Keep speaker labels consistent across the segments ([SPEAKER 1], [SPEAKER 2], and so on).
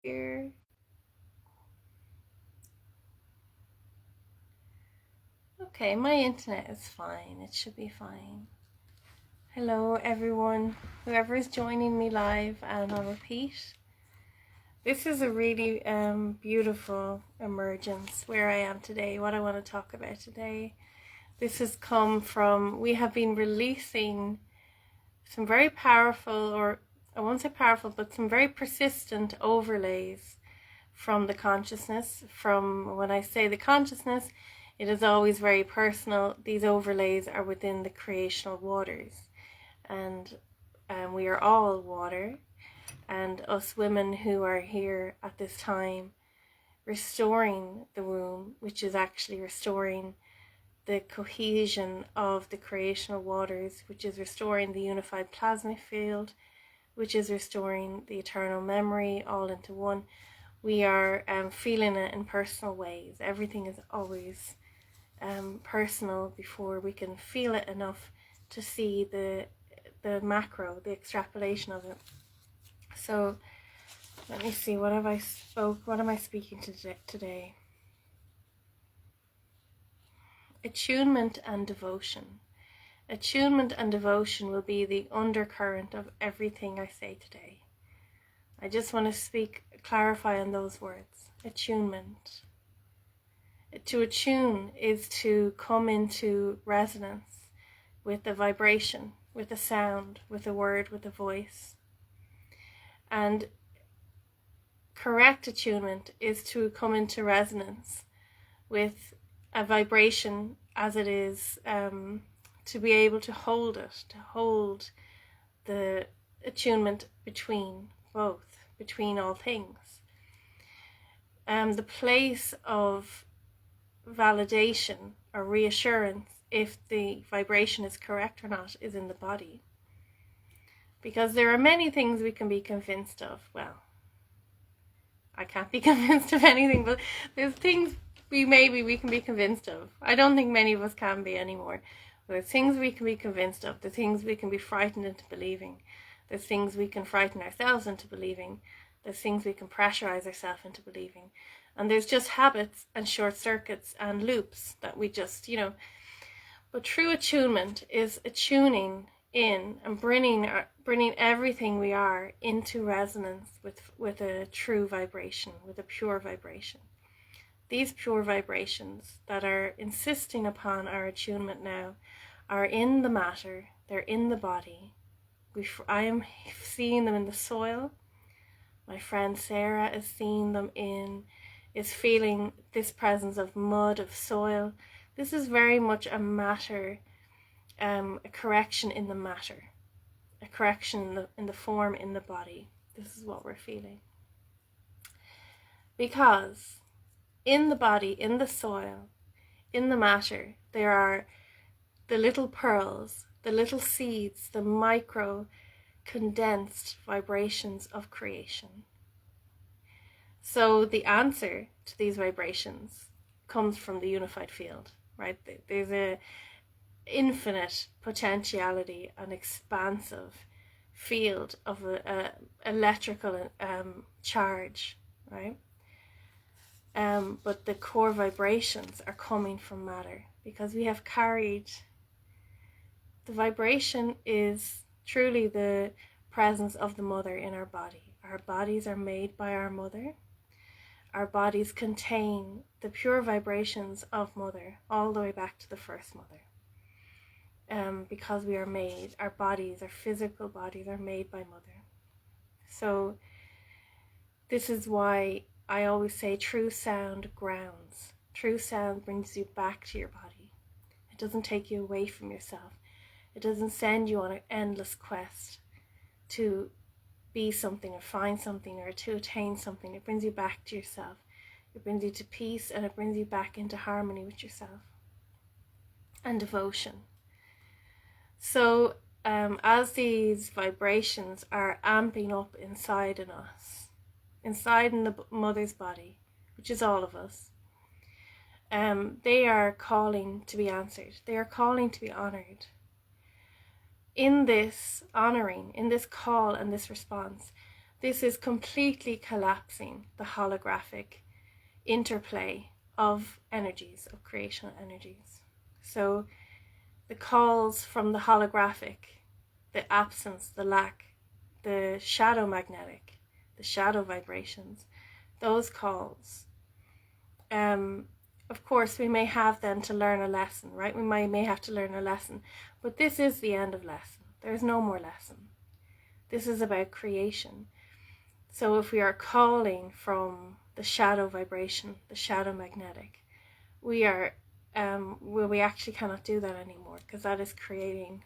[SPEAKER 1] Here. Okay, my internet is fine. It should be fine. Hello, everyone. Whoever is joining me live and on repeat. This is a really beautiful emergence where I am today, what I want to talk about today. This has come from, we have been releasing some very powerful, or I won't say powerful, but some very persistent overlays from the consciousness. From when I say the consciousness, it is always very personal. These overlays are within the creational waters, and we are all water. And us women who are here at this time restoring the womb, which is actually restoring the cohesion of the creational waters, which is restoring the unified plasmic field, which is restoring the eternal memory all into one. We are feeling it in personal ways. Everything is always personal before we can feel it enough to see the macro, the extrapolation of it. So let me see, what am I speaking to today? Attunement and devotion. Attunement and devotion will be the undercurrent of everything I say today. I just want to clarify on those words. Attunement. To attune is to come into resonance with a vibration, with a sound, with a word, with a voice. And correct attunement is to come into resonance with a vibration as it is, to be able to hold it, to hold the attunement between both, between all things. The place of validation or reassurance, if the vibration is correct or not, is in the body. Because there are many things we can be convinced of. Well, I can't be convinced of anything, but there's things we can be convinced of. I don't think many of us can be anymore. There's things we can be convinced of. There's things we can be frightened into believing. There's things we can frighten ourselves into believing. There's things we can pressurize ourselves into believing. And there's just habits and short circuits and loops that we just, But true attunement is attuning in and bringing everything we are into resonance with a true vibration, with a pure vibration. These pure vibrations that are insisting upon our attunement now are in the matter, they're in the body. I am seeing them in the soil. My friend Sarah is seeing them is feeling this presence of mud, of soil. This is very much a matter, a correction in the matter, a correction in the form, in the body. This is what we're feeling. Because in the body, in the soil, in the matter, there are the little pearls, the little seeds, the micro condensed vibrations of creation. So the answer to these vibrations comes from the unified field, right? There's a infinite potentiality, an expansive field of electrical charge, right? But the core vibrations are coming from matter, because we have carried, the vibration is truly the presence of the mother in our body. Our bodies are made by our mother. Our bodies contain the pure vibrations of mother all the way back to the first mother. Because we are made, our bodies, our physical bodies are made by mother. So this is why I always say true sound grounds. True sound brings you back to your body. It doesn't take you away from yourself. It doesn't send you on an endless quest to be something or find something or to attain something. It brings you back to yourself. It brings you to peace, and it brings you back into harmony with yourself and devotion. So as these vibrations are amping up inside in us, inside in the mother's body, which is all of us, they are calling to be answered. They are calling to be honored. In this honoring, in this call and this response, This is completely collapsing the holographic interplay of energies, of creational energies. So the calls from the holographic, the absence, the lack, the shadow magnetic, the shadow vibrations, those calls, of course we may have then to learn a lesson, right? We may have to learn a lesson, but this is the end of lesson. There's no more lesson. This is about creation. So if we are calling from the shadow vibration, the shadow magnetic, we actually cannot do that anymore, because that is creating,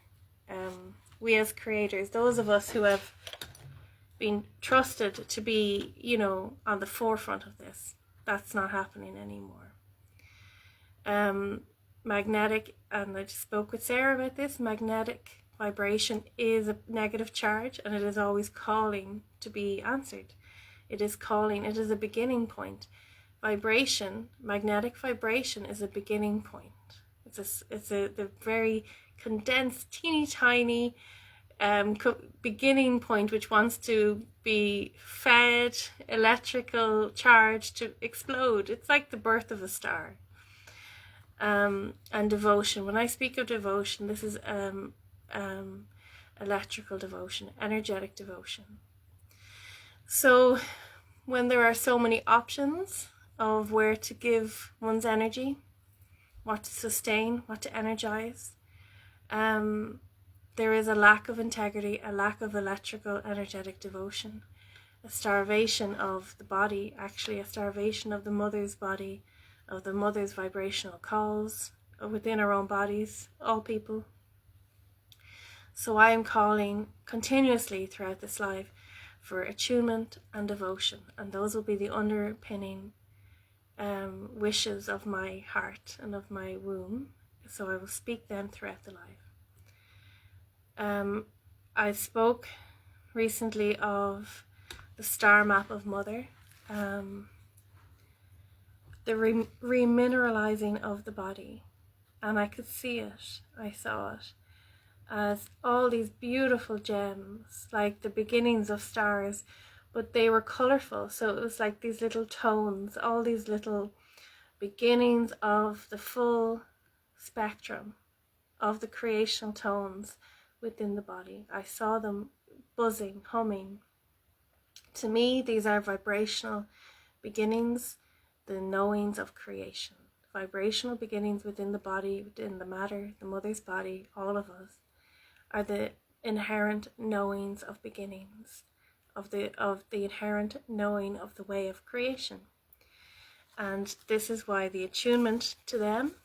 [SPEAKER 1] we as creators, those of us who have been trusted to be, on the forefront of this, that's not happening anymore. Magnetic, and I just spoke with Sarah about this, magnetic vibration is a negative charge, and it is always calling to be answered. It is calling, it is a beginning point. Vibration, magnetic vibration, is a beginning point. It's the very condensed, teeny tiny beginning point, which wants to be fed electrical charge to explode. It's like the birth of a star. And devotion. When I speak of devotion, this is electrical devotion, energetic devotion. So when there are so many options of where to give one's energy, what to sustain, what to energize, there is a lack of integrity, a lack of electrical energetic devotion, a starvation of the body, actually a starvation of the mother's body, of the mother's vibrational calls within our own bodies, all people. So I am calling continuously throughout this life for attunement and devotion, and those will be the underpinning wishes of my heart and of my womb. So I will speak them throughout the life. I spoke recently of the star map of Mother, the remineralizing of the body, and I could see it, I saw it as all these beautiful gems, like the beginnings of stars, but they were colorful. So it was like these little tones, all these little beginnings of the full spectrum of the creational tones within the body. I saw them buzzing, humming. To me, these are vibrational beginnings, the knowings of creation. Vibrational beginnings within the body, within the matter, the mother's body, all of us, are the inherent knowings of beginnings, of the inherent knowing of the way of creation. And this is why the attunement to them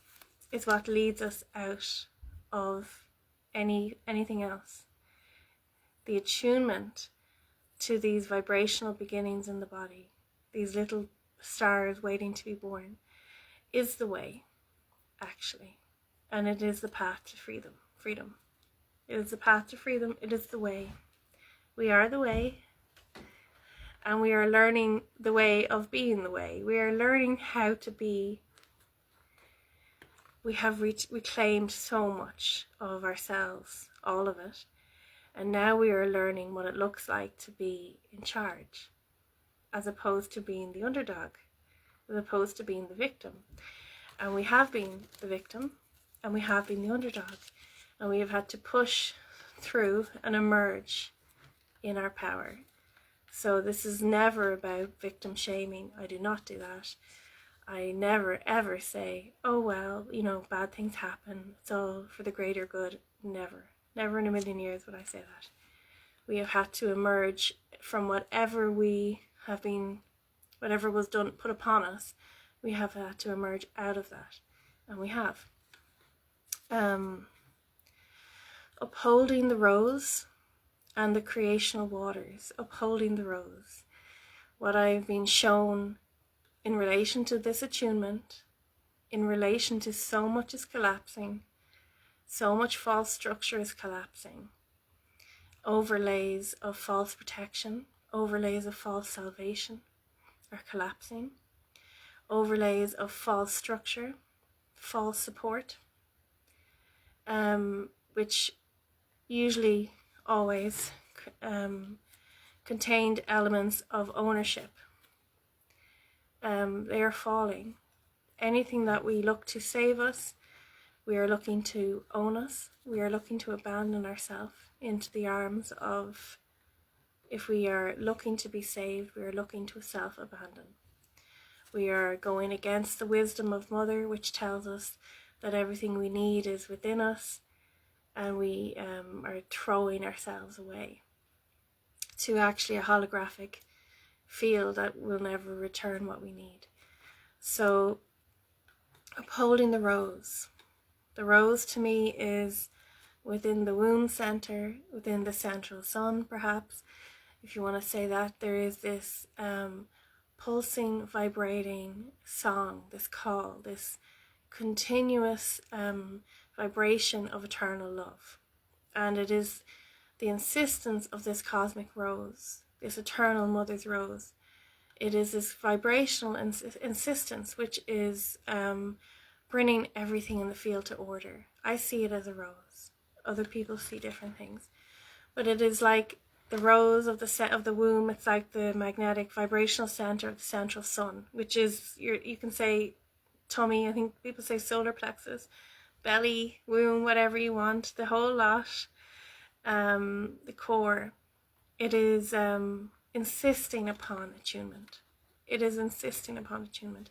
[SPEAKER 1] is what leads us out of anything else. The attunement to these vibrational beginnings in the body, these little stars waiting to be born, is the way, actually. And it is the path to freedom. It is the path to freedom. It is the way. We are the way. And we are learning the way of being the way. We are learning how to be. We have reclaimed so much of ourselves, all of it. And now we are learning what it looks like to be in charge, as opposed to being the underdog, as opposed to being the victim. And we have been the victim, and we have been the underdog. And we have had to push through and emerge in our power. So this is never about victim shaming. I do not do that. I never ever say, oh well, bad things happen, it's all for the greater good. Never in a million years would I say that. We have had to emerge from whatever was done, put upon us. We have had to emerge out of that, and we have. Upholding the rose and the creational waters, upholding the rose. What I've been shown in relation to this attunement, in relation to so much is collapsing, so much false structure is collapsing, overlays of false protection, overlays of false salvation are collapsing, overlays of false structure, false support, which usually always contained elements of ownership. They are falling. Anything that we look to save us, we are looking to own us. We are looking to abandon ourselves into the arms of, if we are looking to be saved, we are looking to self-abandon. We are going against the wisdom of Mother, which tells us that everything we need is within us, and we are throwing ourselves away to actually a holographic field that will never return what we need. So, upholding the rose. The rose to me is within the womb center, within the central sun, perhaps, if you want to say that. There is this pulsing, vibrating song, this call, this continuous vibration of eternal love. And it is the insistence of this cosmic rose, this eternal mother's rose. It is this vibrational insistence which is bringing everything in the field to order. I see it as a rose. Other people see different things. But it is like the rose of the womb. It's like the magnetic vibrational center of the central sun, which is, you can say tummy, I think people say solar plexus, belly, womb, whatever you want, the whole lot, the core. It is insisting upon attunement. It is insisting upon attunement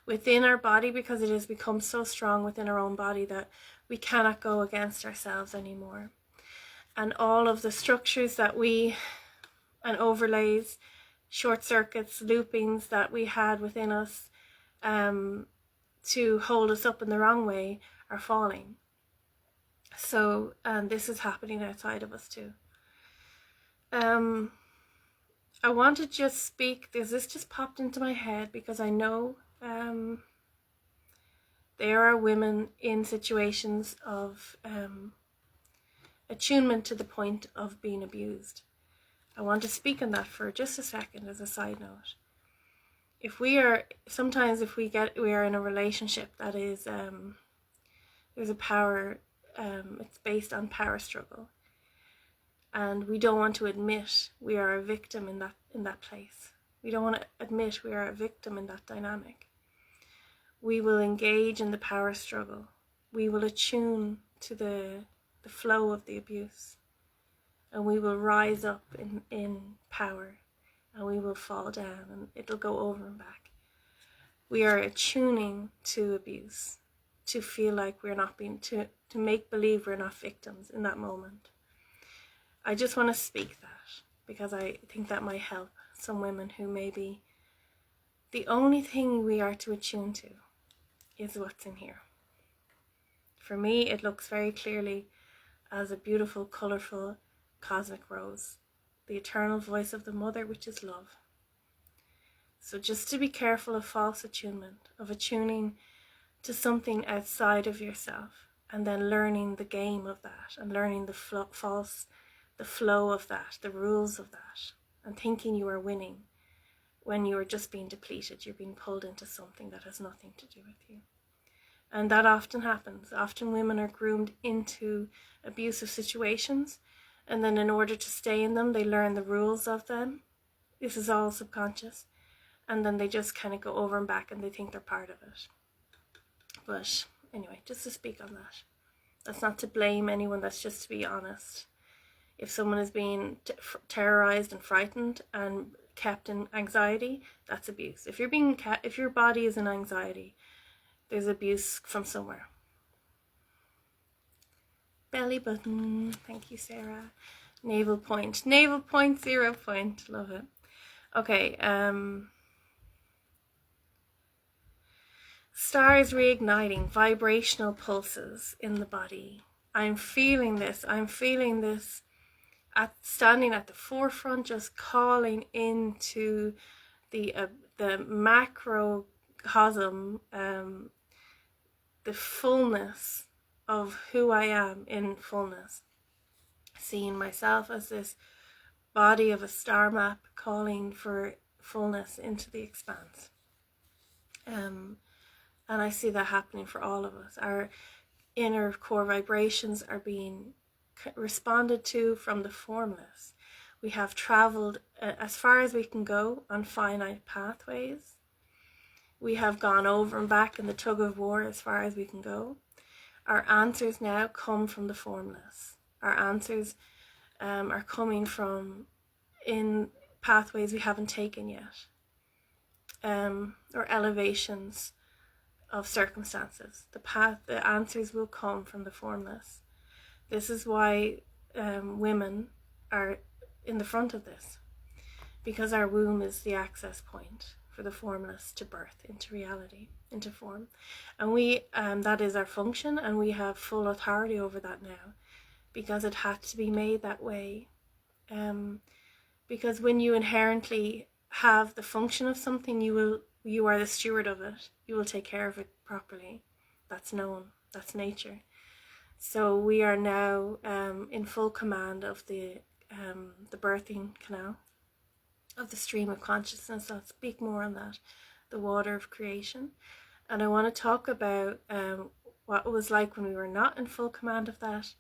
[SPEAKER 1] within our body, because it has become so strong within our own body that we cannot go against ourselves anymore. And all of the structures that and overlays, short circuits, loopings that we had within us to hold us up in the wrong way are falling. So this is happening outside of us too. I want to just speak, this just popped into my head because I know there are women in situations of attunement to the point of being abused. I want to speak on that for just a second as a side note. We are in a relationship that is, there's a power, it's based on power struggle. And we don't want to admit we are a victim in that place. We don't want to admit we are a victim in that dynamic. We will engage in the power struggle. We will attune to the flow of the abuse. And we will rise up in power. And we will fall down and it'll go over and back. We are attuning to abuse, to feel like we're not to make believe we're not victims in that moment. I just want to speak that because I think that might help some women who maybe the only thing we are to attune to is what's in here. For me, it looks very clearly as a beautiful, colourful, cosmic rose, the eternal voice of the mother, which is love. So just to be careful of false attunement, of attuning to something outside of yourself, and then learning the game of that, and learning the flow of that, the rules of that, and thinking you are winning when you are just being depleted. You're being pulled into something that has nothing to do with you. And that often happens. Often women are groomed into abusive situations, and then in order to stay in them, they learn the rules of them. This is all subconscious. And then they just kind of go over and back and they think they're part of it. But anyway, just to speak on that. That's not to blame anyone, that's just to be honest. If someone is being terrorized and frightened and kept in anxiety, that's abuse. If your body is in anxiety, there's abuse from somewhere. Belly button, thank you, Sarah. Navel point, 0 point, love it. Okay, stars reigniting, vibrational pulses in the body. I'm feeling this standing at the forefront, just calling into the macrocosm, the fullness of who I am in fullness. Seeing myself as this body of a star map calling for fullness into the expanse. And I see that happening for all of us. Our inner core vibrations are being responded to from the formless. We have traveled as far as we can go on finite pathways. We have gone over and back in the tug of war as far as we can go. Our answers now come from the formless. Our answers are coming from in pathways we haven't taken yet, or elevations of circumstances. The answers will come from the formless. This is why women are in the front of this, because our womb is the access point for the formless to birth into reality, into form. And we that is our function, and we have full authority over that now, because it had to be made that way. Because when you inherently have the function of something, you are the steward of it. You will take care of it properly. That's known. That's nature. So we are now in full command of the birthing canal, of the stream of consciousness. I'll speak more on that, the water of creation. And I want to talk about what it was like when we were not in full command of that,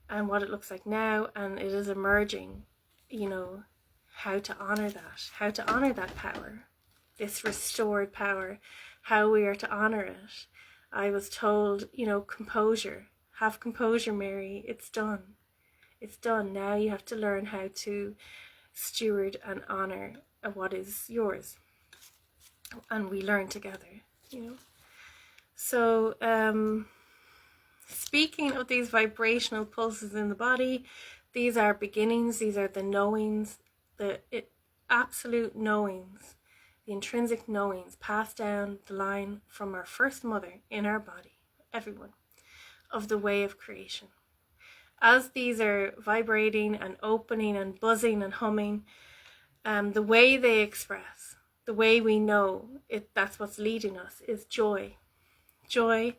[SPEAKER 1] and what it looks like now. And it is emerging, how to honor that power, this restored power, how we are to honor it. I was told, composure. Have composure, Mary. It's done. It's done. Now you have to learn how to steward and honor what is yours. And we learn together, So, speaking of these vibrational pulses in the body, these are beginnings. These are the knowings, the absolute knowings, the intrinsic knowings passed down the line from our first mother in our body, everyone, of the way of creation. As these are vibrating and opening and buzzing and humming, the way they express, the way we know it, that's what's leading us, is joy. Joy,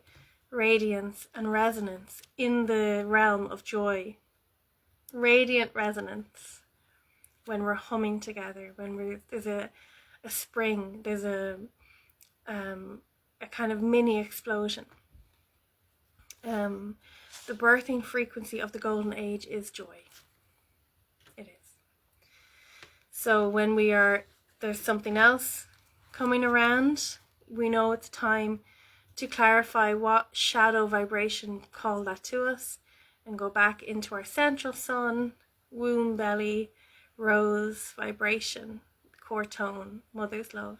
[SPEAKER 1] radiance, and resonance in the realm of joy. Radiant resonance when we're humming together, when there's a spring, there's a kind of mini explosion. The birthing frequency of the golden age is joy. It is. So when there's something else coming around, we know it's time to clarify what shadow vibration called that to us, and go back into our central sun, womb, belly, rose vibration, core tone, mother's love.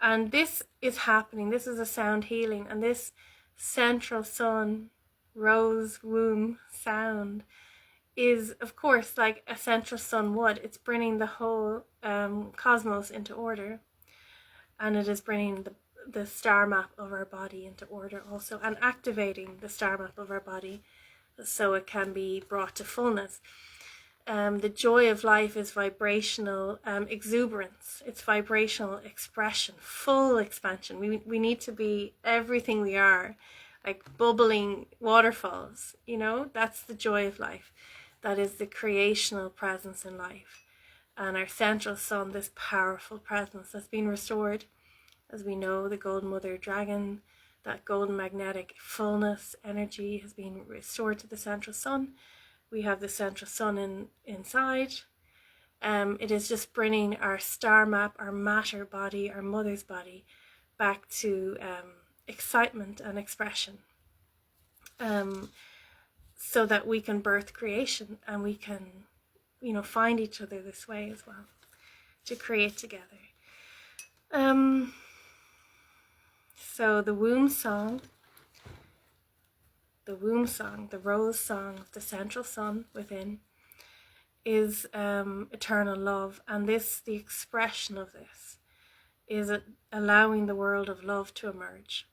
[SPEAKER 1] And this is happening. This is a sound healing, and this central sun, rose, womb sound is, of course, like a central sun would. It's bringing the whole cosmos into order, and it is bringing the star map of our body into order also, and activating the star map of our body so it can be brought to fullness. The joy of life is vibrational exuberance. It's vibrational expression, full expansion. We need to be everything we are, like bubbling waterfalls, that's the joy of life. That is the creational presence in life. And our central sun, this powerful presence that's been restored, as we know, the golden mother dragon, that golden magnetic fullness energy has been restored to the central sun. We have the central sun inside. It is just bringing our star map, our matter body, our mother's body, back to excitement and expression, so that we can birth creation, and we can, find each other this way as well, to create together. So the womb song, the rose song of the central sun within, is eternal love. And the expression of this is allowing the world of love to emerge.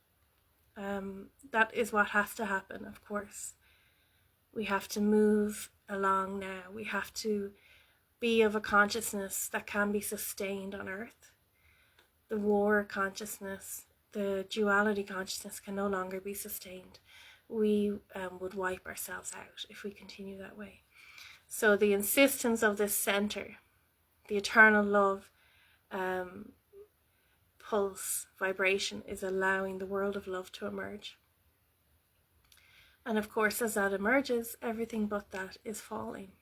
[SPEAKER 1] That is what has to happen, of course. We have to move along now. We have to be of a consciousness that can be sustained on earth. The war consciousness, the duality consciousness can no longer be sustained. We would wipe ourselves out if we continue that way. So the insistence of this center, the eternal love pulse vibration, is allowing the world of love to emerge. And of course, as that emerges, everything but that is falling.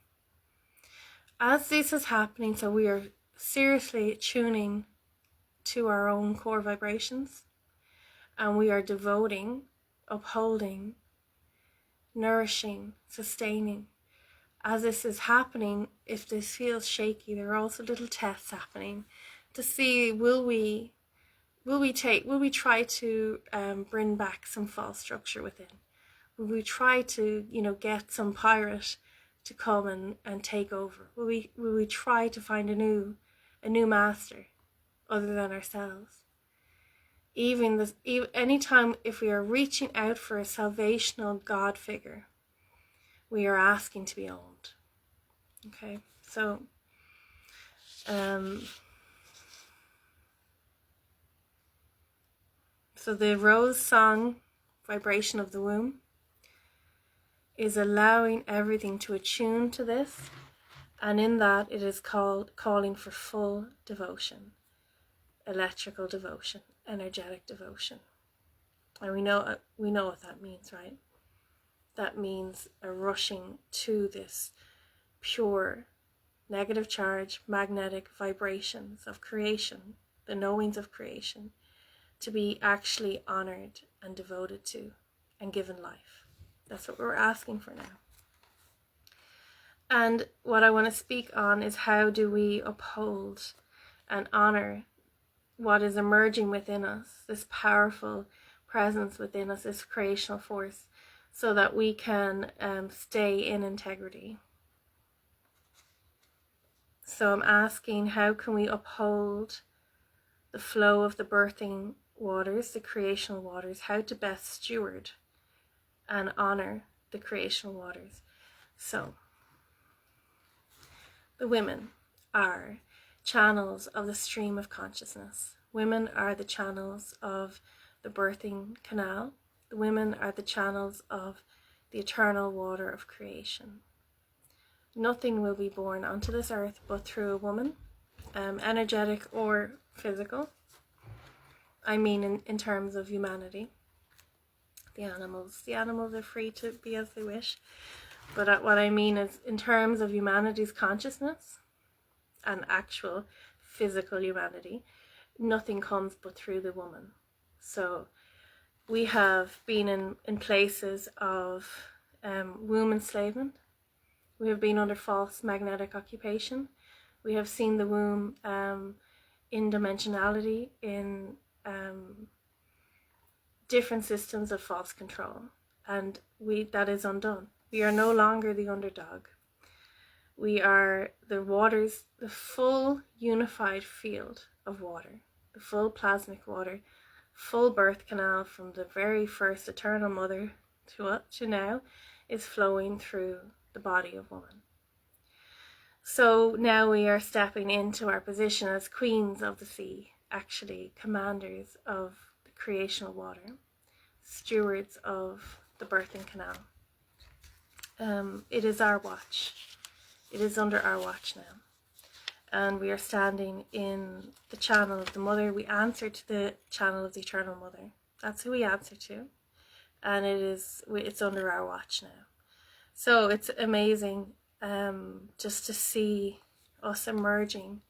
[SPEAKER 1] as this is happening, so we are seriously tuning to our own core vibrations, and we are devoting, upholding, nourishing, sustaining. As this is happening, if this feels shaky, there are also little tests happening to see, will we try to bring back some false structure within? Will we try to, get some pirate to come and take over? Will we try to find a new master other than ourselves? Even anytime if we are reaching out for a salvational God figure, we are asking to be owned. Okay, so so the rose song vibration of the womb is allowing everything to attune to this, and in that it is calling for full devotion, electrical devotion, energetic devotion. And we know what that means, right? That means a rushing to this pure, negative charge, magnetic vibrations of creation, the knowings of creation, to be actually honored and devoted to and given life. That's what we're asking for now. And what I want to speak on is, how do we uphold and honor what is emerging within us, this powerful presence within us, this creational force, so that we can stay in integrity. So I'm asking, how can we uphold the flow of the birthing waters, the creational waters, how to best steward and honor the creational waters? So the women are channels of the stream of consciousness. Women are the channels of the birthing canal. The women are the channels of the eternal water of creation. Nothing will be born onto this earth but through a woman, energetic or physical. I mean in terms of humanity. The animals are free to be as they wish. But what I mean is, in terms of humanity's consciousness and actual physical humanity, nothing comes but through the woman. So we have been in places of womb enslavement. We have been under false magnetic occupation. We have seen the womb in dimensionality, in different systems of false control, and that is undone. We are no longer the underdog. We are the waters, the full unified field of water, the full plasmic water, full birth canal from the very first eternal mother to now is flowing through the body of woman. So now we are stepping into our position as queens of the sea, actually commanders of the creational water, stewards of the birthing canal. It is our watch. It is under our watch now. And we are standing in the channel of the mother. We answer to the channel of the eternal mother. That's who we answer to. And it's under our watch now. So it's amazing just to see us emerging,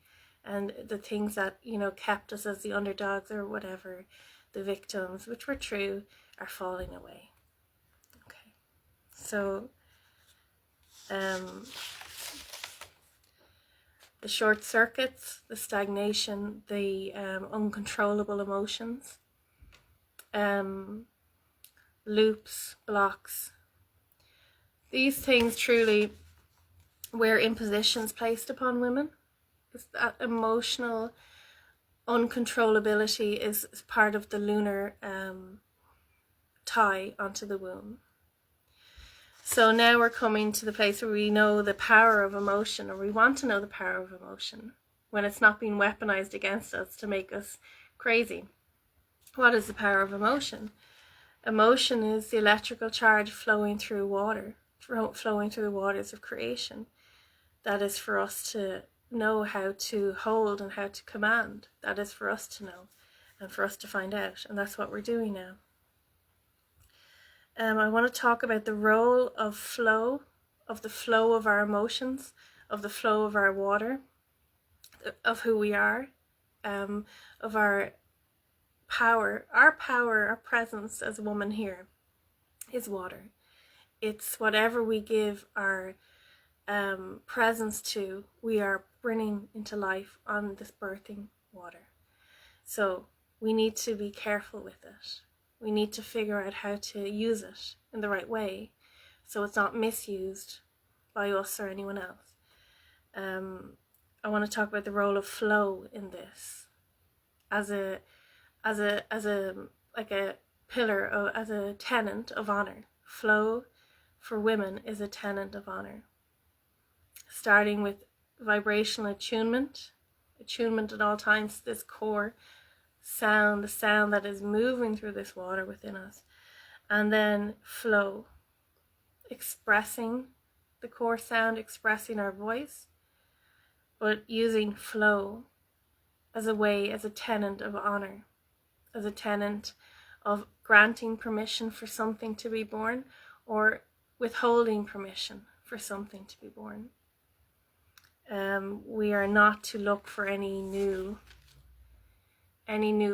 [SPEAKER 1] and the things that, kept us as the underdogs or whatever, the victims, which were true, are falling away. Okay. So the short circuits, the stagnation, the uncontrollable emotions, loops, blocks, these things truly were impositions placed upon women. It's that emotional uncontrollability is part of the lunar tie onto the womb. So now we're coming to the place where we know the power of emotion, or we want to know the power of emotion, when it's not being weaponized against us to make us crazy. What is the power of emotion? Emotion is the electrical charge flowing through water, flowing through the waters of creation. That is for us to know how to hold and how to command. That is for us to know and for us to find out. And that's what we're doing now. I want to talk about the role of the flow of our emotions, of the flow of our water, of who we are, of our power. Our presence as a woman here is water. It's whatever we give our presence to, we are bringing into life on this birthing water. So we need to be careful with it. We need to figure out how to use it in the right way so it's not misused by us or anyone else. I want to talk about the role of flow in this as a like a pillar, as a tenet of honor. Flow for women is a tenet of honor, starting with vibrational attunement at all times, this core sound, the sound that is moving through this water within us, and then flow, expressing the core sound, expressing our voice, but using flow as a way, as a tenet of honor, as a tenet of granting permission for something to be born or withholding permission for something to be born. We are not to look for any new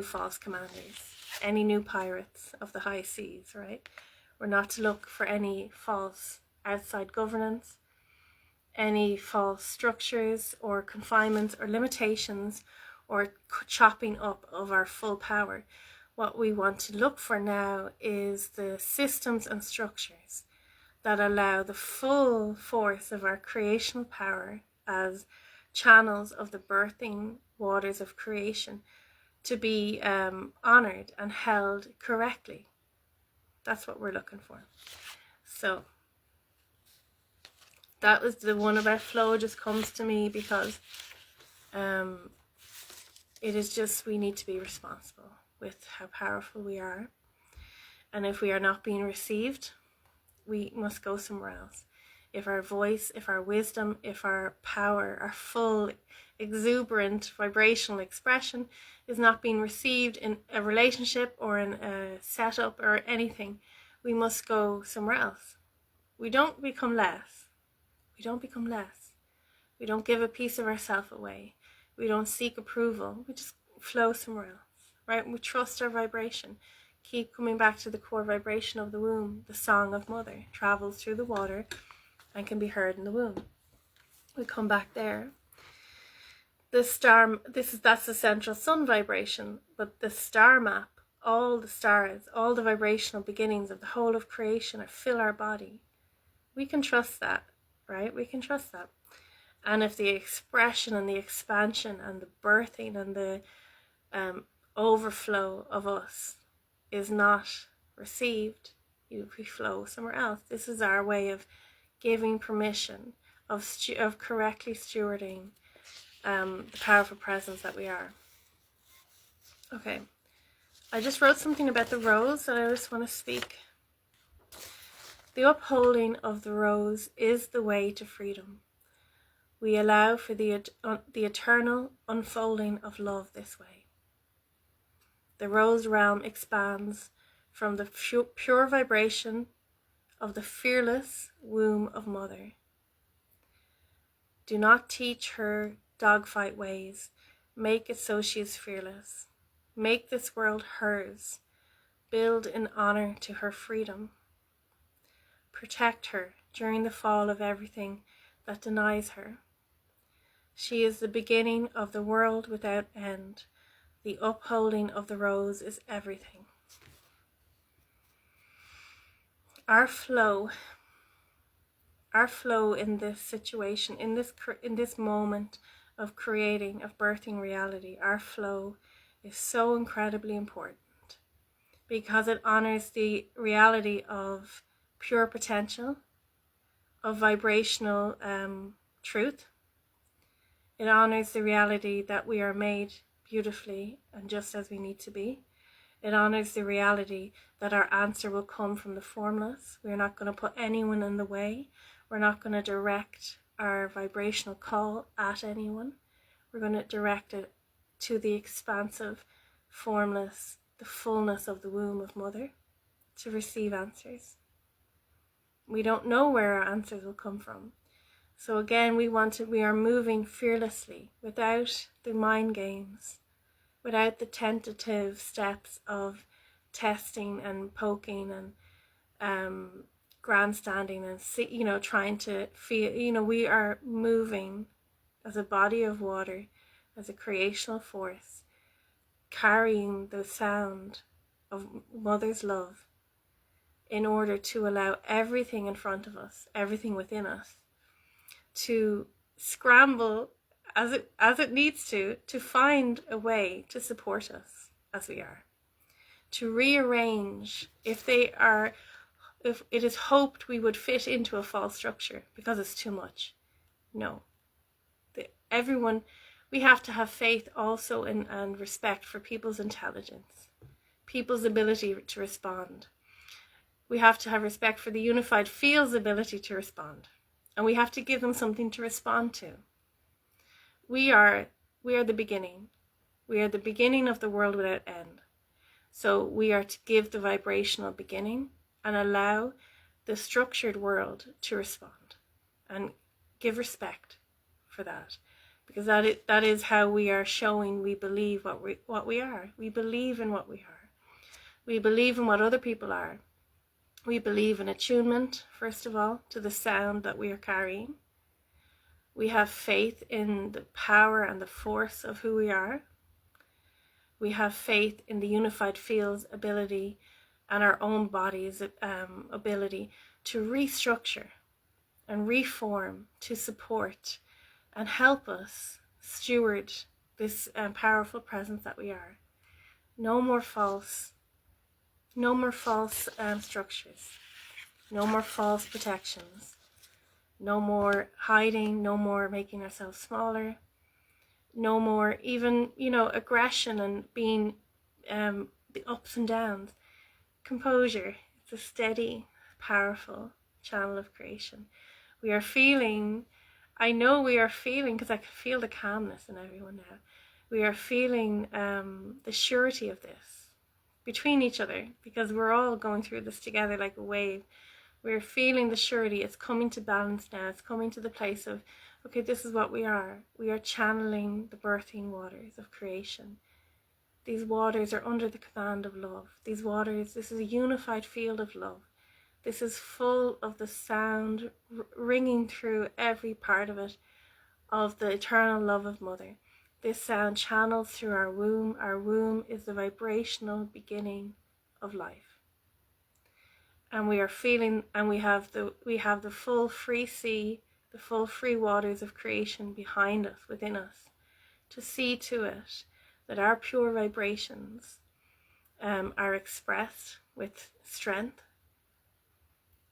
[SPEAKER 1] false commanders, any new pirates of the high seas, right? We're not to look for any false outside governance, any false structures or confinements or limitations or chopping up of our full power. What we want to look for now is the systems and structures that allow the full force of our creational power as channels of the birthing waters of creation to be honored and held correctly. That's what we're looking for. So that was the one about flow, just comes to me because it is just, we need to be responsible with how powerful we are. And if we are not being received, we must go somewhere else. If our voice, if our wisdom, if our power, our full exuberant vibrational expression is not being received in a relationship or in a setup or anything, we must go somewhere else. We don't become less. We don't become less. We don't give a piece of ourselves away. We don't seek approval. We just flow somewhere else, right? We trust our vibration. Keep coming back to the core vibration of the womb. The song of mother travels through the water and can be heard in the womb. We come back there. The star, that's the central sun vibration, but the star map, all the stars, all the vibrational beginnings of the whole of creation fill our body. We can trust that, right? We can trust that. And if the expression and the expansion and the birthing and the overflow of us is not received, we flow somewhere else. This is our way of giving permission, of correctly stewarding the powerful presence that we are. Okay, I just wrote something about the rose that I just want to speak. The upholding of the rose is the way to freedom. We allow for the eternal unfolding of love this way. The rose realm expands from the pure vibration of the fearless womb of mother. Do not teach her dogfight ways. Make it so she is fearless. Make this world hers. Build in honor to her freedom. Protect her during the fall of everything that denies her. She is the beginning of the world without end. The upholding of the rose is everything. Our flow in this situation, in this moment of creating, of birthing reality, our flow is so incredibly important because it honors the reality of pure potential, of vibrational truth. It honors the reality that we are made beautifully and just as we need to be. It honors the reality that our answer will come from the formless. We're not going to put anyone in the way. We're not going to direct our vibrational call at anyone. We're going to direct it to the expansive, formless, the fullness of the womb of mother to receive answers. We don't know where our answers will come from. So again, we are moving fearlessly, without the mind games, without the tentative steps of testing and poking and grandstanding and trying to feel. We are moving as a body of water, as a creational force, carrying the sound of Mother's love in order to allow everything in front of us, everything within us, to scramble as it needs to find a way to support us as we are, to rearrange if it is hoped we would fit into a false structure because it's too much. No. We have to have faith also and respect for people's intelligence, people's ability to respond. We have to have respect for the unified field's ability to respond, and we have to give them something to respond to. We are the beginning. We are the beginning of the world without end. So we are to give the vibrational beginning and allow the structured world to respond, and give respect for that, because that is how we are showing we believe what we are. We believe in what we are. We believe in what other people are. We believe in attunement, first of all, to the sound that we are carrying. We have faith in the power and the force of who we are. We have faith in the unified field's ability and our own body's ability to restructure and reform, to support and help us steward this powerful presence that we are. No more false structures, no more false protections, no more hiding, no more making ourselves smaller, no more even aggression and being the ups and downs. Composure. It's a steady, powerful channel of creation. I know we are feeling, because I can feel the calmness in everyone now. We are feeling the surety of this between each other, because we're all going through this together like a wave. We're feeling the surety. It's coming to balance now. It's coming to the place of, okay, this is what we are. We are channeling the birthing waters of creation. These waters are under the command of love. These waters, this is a unified field of love. This is full of the sound ringing through every part of it, of the eternal love of Mother. This sound channels through our womb. Our womb is the vibrational beginning of life. And we are feeling, and we have the full free sea, the full free waters of creation behind us, within us, to see to it that our pure vibrations are expressed with strength,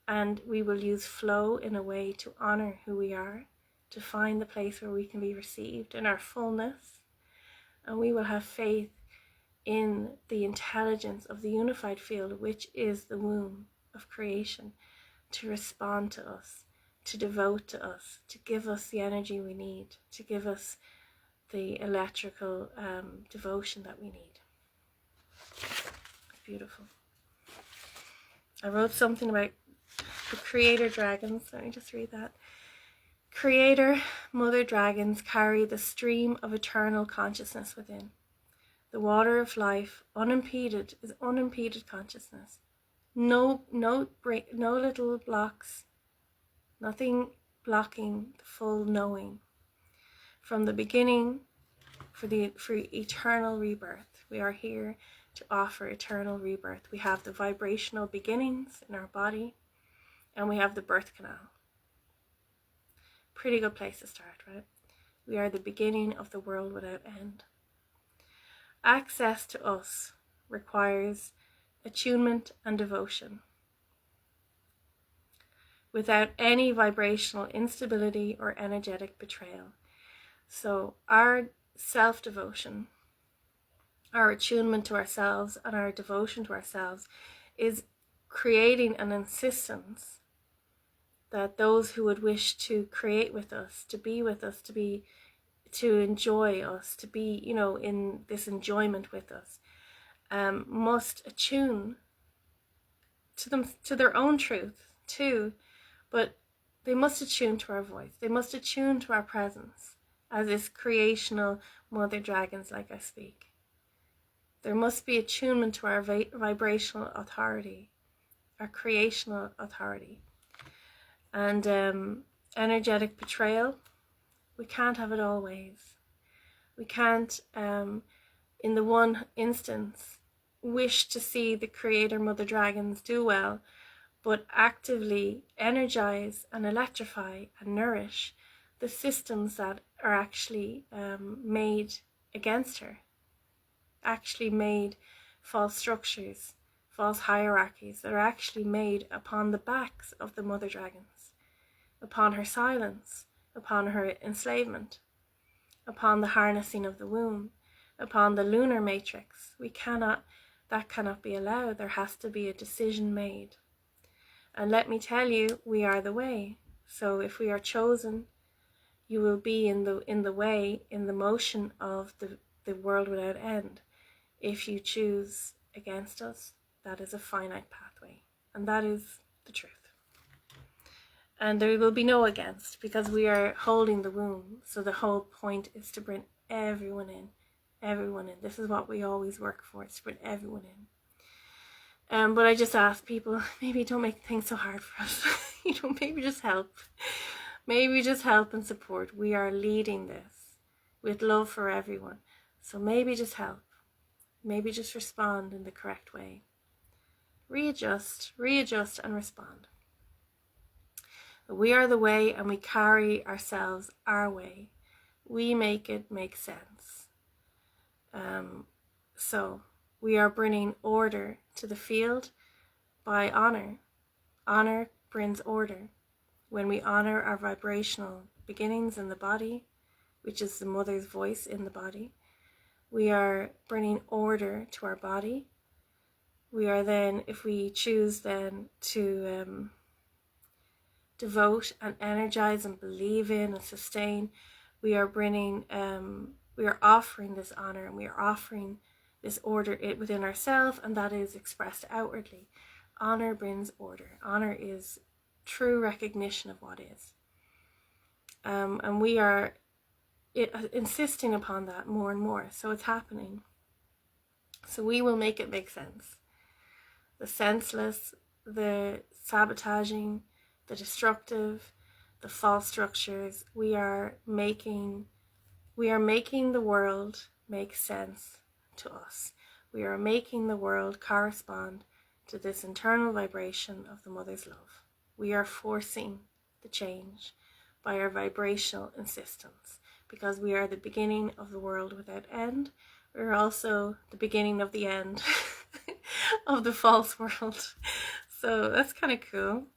[SPEAKER 1] and we will use flow in a way to honor who we are, to find the place where we can be received in our fullness, and we will have faith in the intelligence of the unified field, which is the womb of creation, to respond to us, to devote to us, to give us the energy we need, to give us the electrical devotion that we need. It's beautiful. I wrote something about the creator dragons. Let me just read that. Creator mother dragons carry the stream of eternal consciousness within. The water of life, unimpeded, is unimpeded consciousness. No little blocks, nothing blocking the full knowing. From the beginning, for eternal rebirth. We are here to offer eternal rebirth. We have the vibrational beginnings in our body, and we have the birth canal. Pretty good place to start, right? We are the beginning of the world without end. Access to us requires attunement and devotion, without any vibrational instability or energetic betrayal. So our self-devotion, our attunement to ourselves and our devotion to ourselves is creating an insistence that those who would wish to create with us, to be with us, to enjoy us, to be, in this enjoyment with us, must attune to their own truth too, but They must attune to our voice. They must attune to our presence as this creational mother dragons, like I speak. There must be attunement to our vibrational authority, our creational authority. And energetic betrayal, we can't have it always. We can't, in the one instance, wish to see the creator mother dragons do well, but actively energize and electrify and nourish the systems that are actually made against her, actually made false structures, false hierarchies that are actually made upon the backs of the mother dragons, upon her silence, upon her enslavement, upon the harnessing of the womb, upon the lunar matrix. That cannot be allowed. There has to be a decision made. And let me tell you, we are the way. So if we are chosen, you will be in the way, in the motion of the world without end. If you choose against us, that is a finite pathway. And that is the truth. And there will be no against, because we are holding the womb. So the whole point is to bring everyone in. Everyone in. This is what we always work for, is to bring everyone in. But I just ask people, maybe don't make things so hard for us. Maybe just help. Maybe just help and support. We are leading this with love for everyone. So maybe just help. Maybe just respond in the correct way. Readjust and respond. We are the way, and we carry ourselves our way. We make it make sense. So we are bringing order to the field by honor. Honor brings order. When we honor our vibrational beginnings in the body, which is the mother's voice in the body, we are bringing order to our body. We are then, if we choose then to devote and energize and believe in and sustain, we are bringing, we are offering this honor, and we are offering this order within ourselves, and that is expressed outwardly. Honor brings order. Honor is true recognition of what is. And we are insisting upon that more and more. So it's happening. So we will make it make sense. The senseless, the sabotaging, the destructive, the false structures, we are making the world make sense to us. We are making the world correspond to this internal vibration of the mother's love. We are forcing the change by our vibrational insistence, because we are the beginning of the world without end. We're also the beginning of the end of the false world. So that's kind of cool.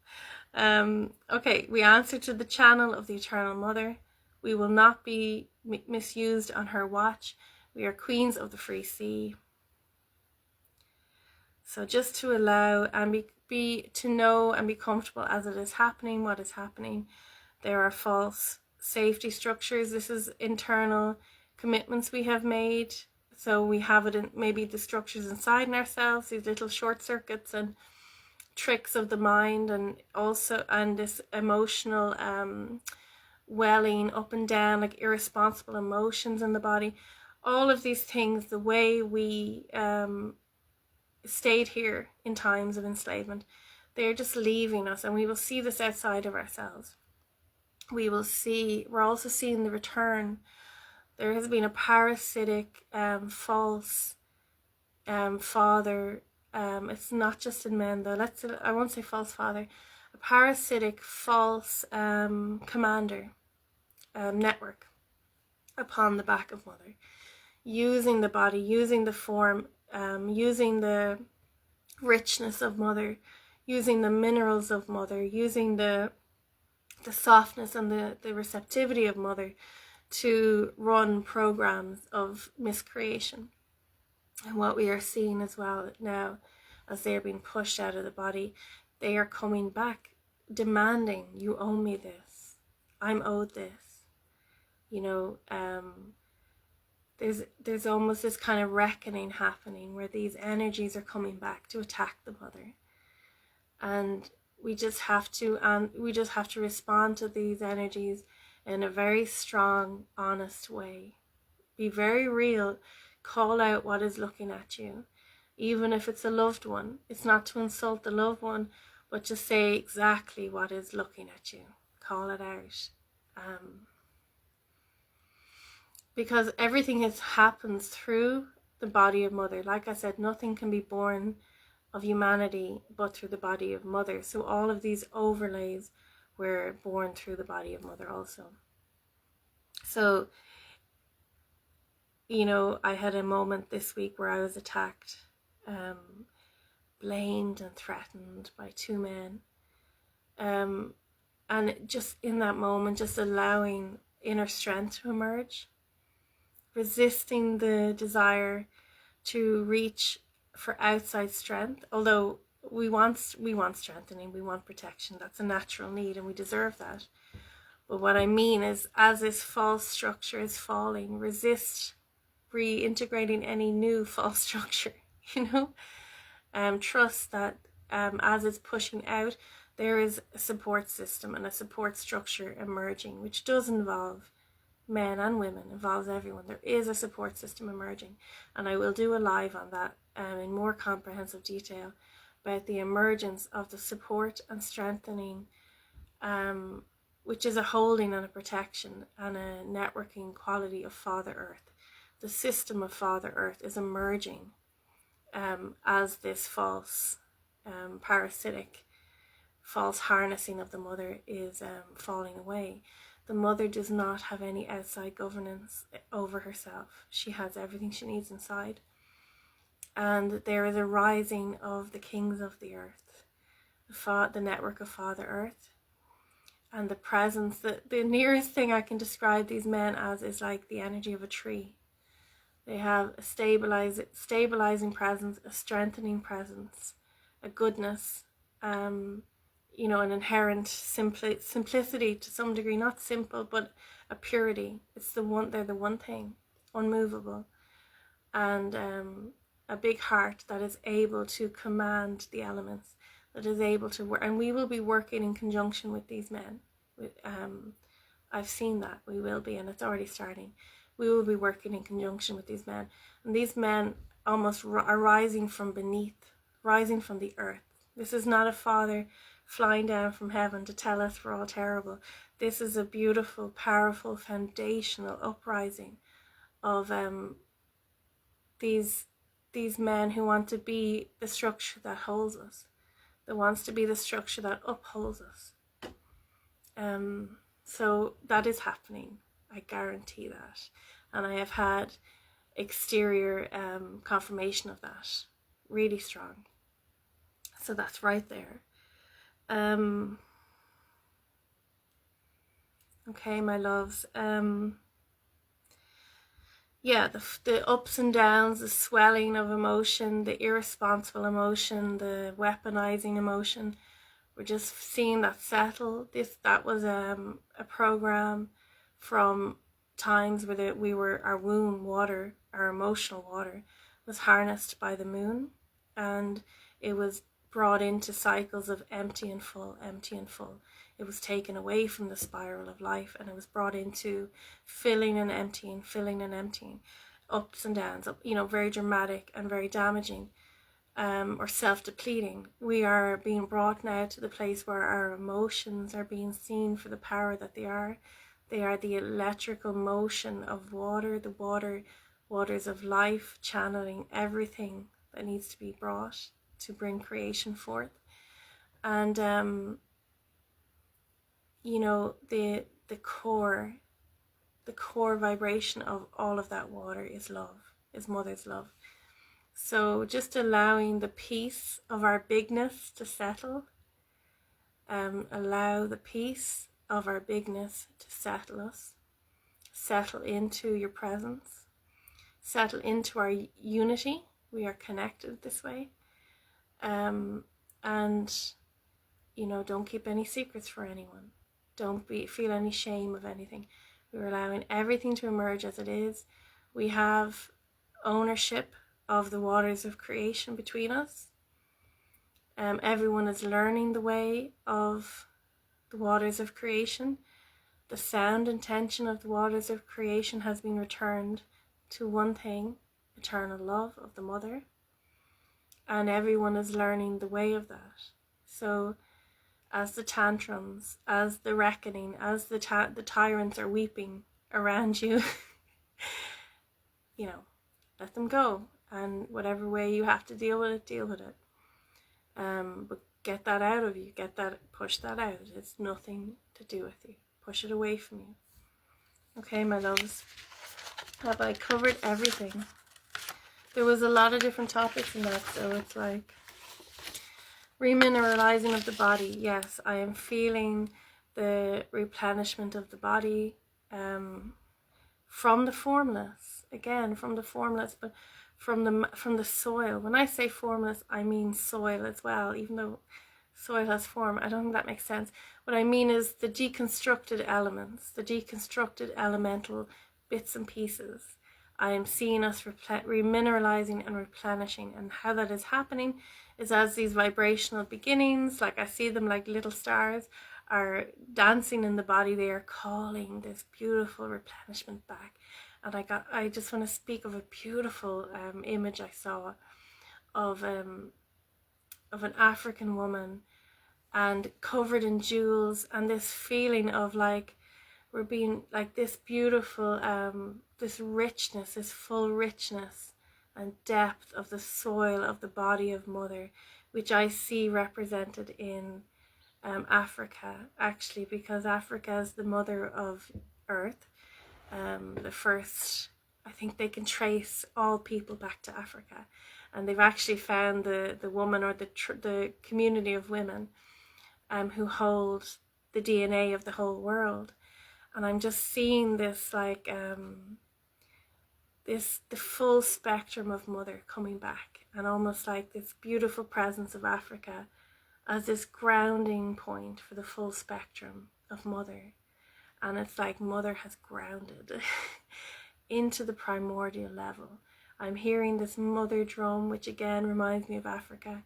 [SPEAKER 1] Okay, we answer to the channel of the Eternal Mother. We will not be misused on her watch. We are queens of the free sea. So just to allow and be to know and be comfortable as it is happening, what is happening. There are false safety structures. This is internal commitments we have made. So we have it in maybe the structures inside in ourselves, these little short circuits and tricks of the mind, and this emotional welling up and down, like irresponsible emotions in the body. All of these things, the way we stayed here in times of enslavement, they're just leaving us, and we will see this outside of ourselves. We're also seeing the return. There has been a parasitic, false father. It's not just in men though. I won't say false father. A parasitic, false commander network upon the back of mother, using the body, using the form, using the richness of mother, using the minerals of mother, using the softness and the receptivity of mother to run programs of miscreation. And what we are seeing as well now, as they are being pushed out of the body, they are coming back demanding, you owe me this, I'm owed this. There's almost this kind of reckoning happening where these energies are coming back to attack the mother. And we just have to respond to these energies in a very strong, honest way. Be very real. Call out what is looking at you, even if it's a loved one. It's not to insult the loved one, but to say exactly what is looking at you. Call it out. Because everything happens through the body of mother. Like I said, nothing can be born of humanity but through the body of mother. So all of these overlays were born through the body of mother also. So, you know, I had a moment this week where I was attacked, blamed and threatened by two men. And just in that moment, just allowing inner strength to emerge, resisting the desire to reach for outside strength. Although we want strengthening, we want protection. That's a natural need and we deserve that. But what I mean is, as this false structure is falling, resist reintegrating any new false structure, you know. Trust that as it's pushing out, there is a support system and a support structure emerging, which does involve men and women, involves everyone. There is a support system emerging, and I will do a live on that in more comprehensive detail about the emergence of the support and strengthening, which is a holding and a protection and a networking quality of Father Earth. The system of Father Earth is emerging as this false, parasitic, false harnessing of the mother is falling away. The mother does not have any outside governance over herself. She has everything she needs inside. And there is a rising of the kings of the earth, the network of Father Earth. And the presence, the nearest thing I can describe these men as is like the energy of a tree. They have a stabilizing presence, a strengthening presence, a goodness, you know, an inherent simplicity to some degree, not simple, but a purity. They're the one thing, unmovable, and a big heart that is able to command the elements, that is able to work. And we will be working in conjunction with these men. I've seen that we will be, and it's already starting. We will be working in conjunction with these men, and these men almost are rising from beneath, rising from the earth. This is not a father flying down from heaven to tell us we're all terrible. This is a beautiful, powerful, foundational uprising of these men who want to be the structure that holds us, that wants to be the structure that upholds us. So that is happening. I guarantee that. And I have had exterior confirmation of that, really strong. So that's right there. Okay, my loves. Yeah, the ups and downs, the swelling of emotion, the irresponsible emotion, the weaponizing emotion, we're just seeing that settle. That was a program from times where our womb water, our emotional water, was harnessed by the moon, and it was brought into cycles of empty and full, empty and full. It was taken away from the spiral of life, and it was brought into filling and emptying, ups and downs, you know, very dramatic and very damaging, or self-depleting. We are being brought now to the place where our emotions are being seen for the power that they are. They are the electrical motion of water, the waters of life, channeling everything that needs to be brought to bring creation forth. And you know, the core vibration of all of that water is love, is mother's love. So just allowing the peace of our bigness to settle, allow the peace of our bigness to settle us, settle into your presence, settle into our unity. We are connected this way. And, you know, don't keep any secrets for anyone. Don't feel any shame of anything. We're allowing everything to emerge as it is. We have ownership of the waters of creation between us. Everyone is learning the way of the waters of creation. The sound and tension of the waters of creation has been returned to one thing, eternal love of the mother. And everyone is learning the way of that. So as the tantrums, as the reckoning, as the tyrants are weeping around you, let them go. And whatever way you have to deal with it, deal with it. But get that out of you, push that out. It's nothing to do with you. Push it away from you. Okay, my loves, have I covered everything? There was a lot of different topics in that, so it's like remineralizing of the body. Yes, I am feeling the replenishment of the body from the formless. Again, from the formless, but from the soil. When I say formless, I mean soil as well, even though soil has form. I don't think that makes sense. What I mean is the deconstructed elements, the deconstructed elemental bits and pieces. I am seeing us remineralizing and replenishing, and how that is happening is as these vibrational beginnings, like I see them like little stars, are dancing in the body. They are calling this beautiful replenishment back. And I just want to speak of a beautiful image I saw of an African woman, and covered in jewels, and this feeling of like we're being like this beautiful this richness, this full richness and depth of the soil of the body of mother, which I see represented in Africa, actually, because Africa is the mother of earth. The first, I think they can trace all people back to Africa, and they've actually found the woman, or the community of women who hold the DNA of the whole world. And I'm just seeing this like the full spectrum of mother coming back, and almost like this beautiful presence of Africa as this grounding point for the full spectrum of mother. And it's like mother has grounded into the primordial level. I'm hearing this mother drum, which again reminds me of Africa.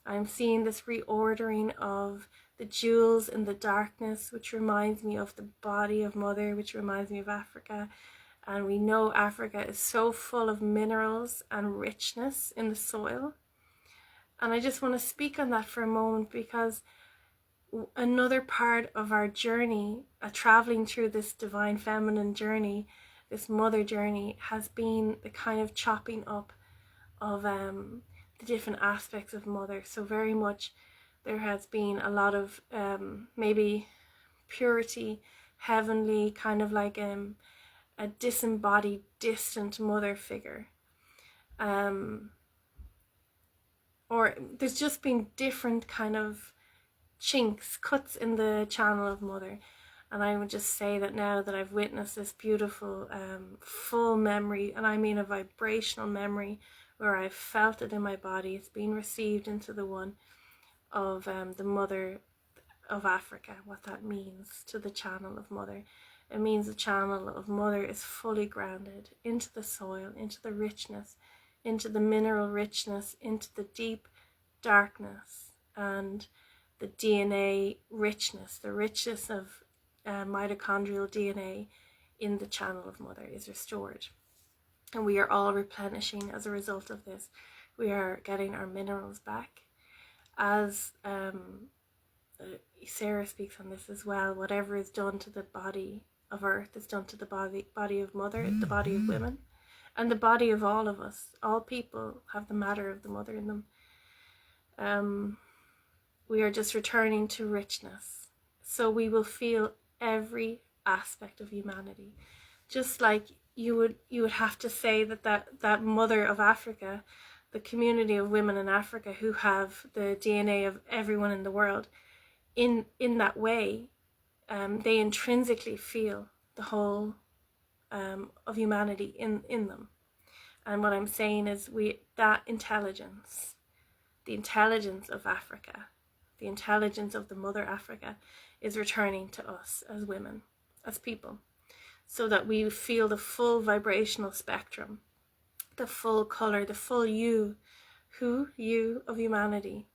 [SPEAKER 1] I'm seeing this reordering of the jewels in the darkness, which reminds me of the body of mother, which reminds me of Africa. And we know Africa is so full of minerals and richness in the soil. And I just want to speak on that for a moment, because another part of our journey, traveling through this divine feminine journey, this mother journey, has been the kind of chopping up of the different aspects of mother. So very much there has been a lot of maybe purity, heavenly, kind of like a disembodied, distant mother figure. Or there's just been different kind of chinks, cuts in the channel of mother. And I would just say that now that I've witnessed this beautiful full memory, and I mean a vibrational memory, where I've felt it in my body, it's been received into the one of the mother of Africa, what that means to the channel of mother. It means the channel of mother is fully grounded into the soil, into the richness, into the mineral richness, into the deep darkness, and the DNA richness, the richness of mitochondrial DNA in the channel of mother is restored. And we are all replenishing as a result of this. We are getting our minerals back. As Sarah speaks on this as well, whatever is done to the body of earth is done to the body of mother, the body of women, and the body of all of us. All people have the matter of the mother in them. We are just returning to richness. So we will feel every aspect of humanity. Just like you would have to say that mother of Africa, the community of women in Africa who have the DNA of everyone in the world, in that way, they intrinsically feel the whole of humanity in them. And what I'm saying is that intelligence, the intelligence of Africa, the intelligence of the mother Africa, is returning to us as women, as people, so that we feel the full vibrational spectrum, the full color, the full you of humanity,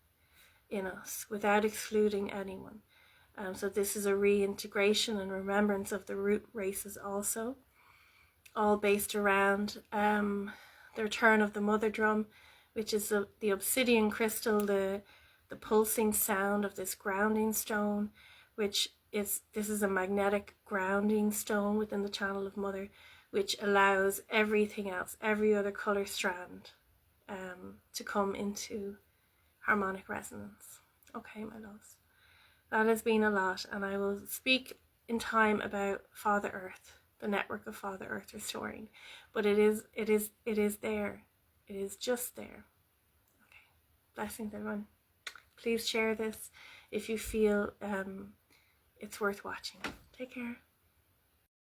[SPEAKER 1] in us without excluding anyone. So this is a reintegration and remembrance of the root races also, all based around the return of the mother drum, which is the obsidian crystal, the pulsing sound of this grounding stone, this is a magnetic grounding stone within the channel of mother, which allows everything else, every other color strand, to come into harmonic resonance. Okay, my loves, that has been a lot, and I will speak in time about Father Earth, the network of Father Earth restoring, but it is there. It is just there. Okay, blessings everyone. Please share this if you feel it's worth watching. Take care.